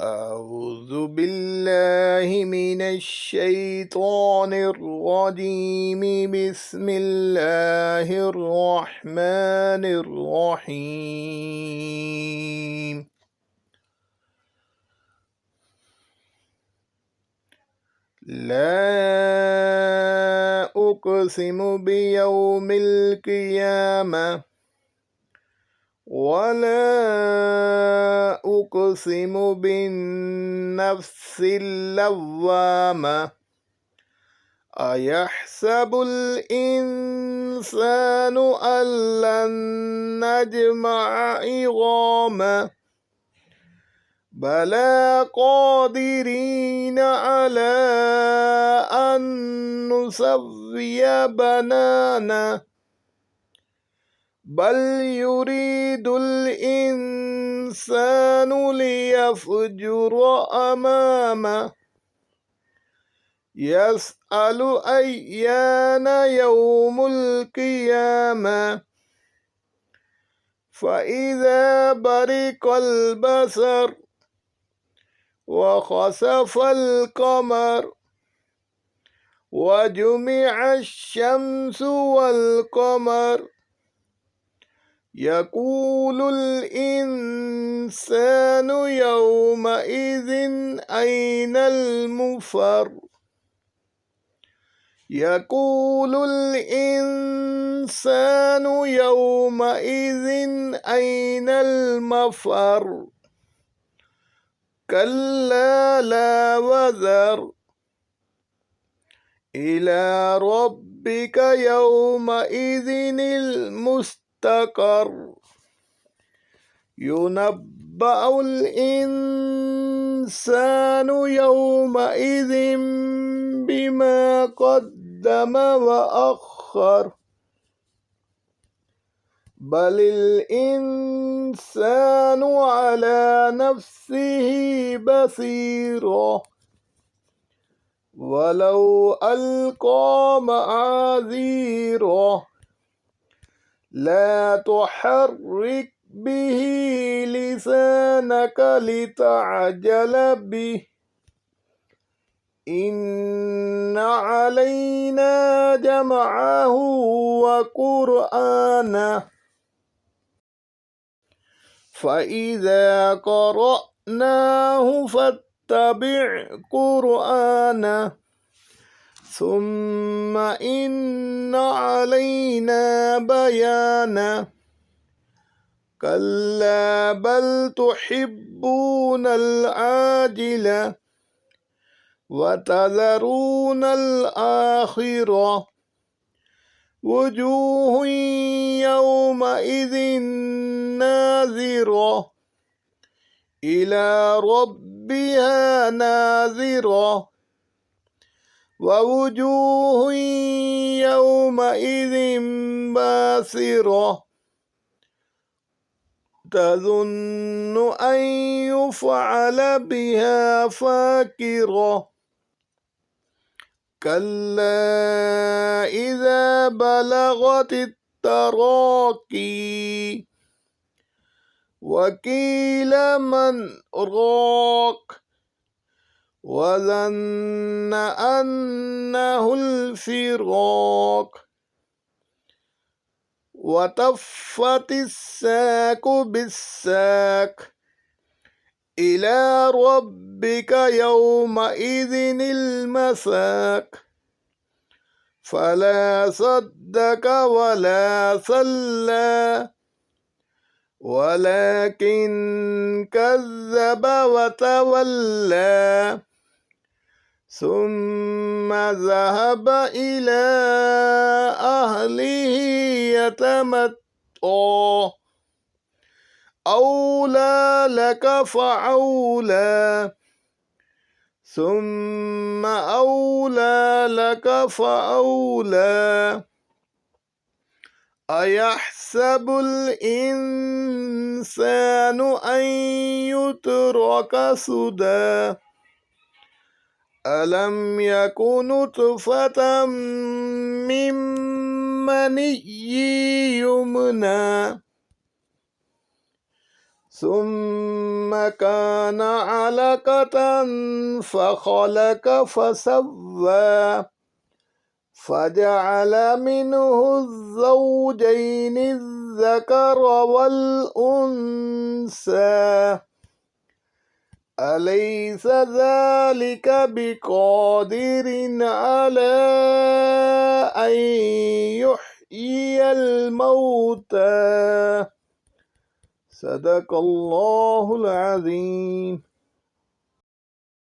أعوذ بالله من الشيطان الرجيم. بسم الله الرحمن الرحيم. لا أقسم بيوم القيامة ولا أقسم بالنفس اللوامة. أيحسب الإنسان أن لن نجمع عظامه بلى قادرين على أن نسوي بنانه بل يريد الإنسان ليفجر أمامه يسأل أيان يوم القيامة فإذا برق البصر وخسف القمر وجمع الشمس والقمر يقول الإنسان يومئذ أين المفر يقول الإنسان يومئذ أين المفر كلا لا وزر إلى ربك يومئذ المستقر ينبأ الإنسان يومئذ بما قدم وأخر بل الإنسان على نفسه بصيرة ولو ألقى معاذيره لا تحرك به لسانك لتعجل به إن علينا جمعه وقرآنه فإذا قرأناه فاتبع قرآنه ثم إن علينا بيانه كلا بل تحبون العاجلة وتذرون الآخرة وجوه يومئذ ناظرة إلى ربها ناظرة ووجوه يومئذ باسرة تظن أن يفعل بها فاقرة كلا إذا بلغت التراقي وقيل من راق وظن أنه الفراق وتفت الساق بالساق إلى ربك يومئذ المساق فلا صدق ولا صلى ولكن كذب وتولى ثم ذهب إلى أهله يتمطى أولى لك فأولى ثم أولى لك فأولى أيحسب الإنسان أن يترك سدى ألم يكن نطفة من مني يمنى ثم كان علقة فخلق فسوى فجعل منه الزوجين الذكر والأنثى أليس ذلك بقادر على أن يحيي الموتى صدق الله العظيم.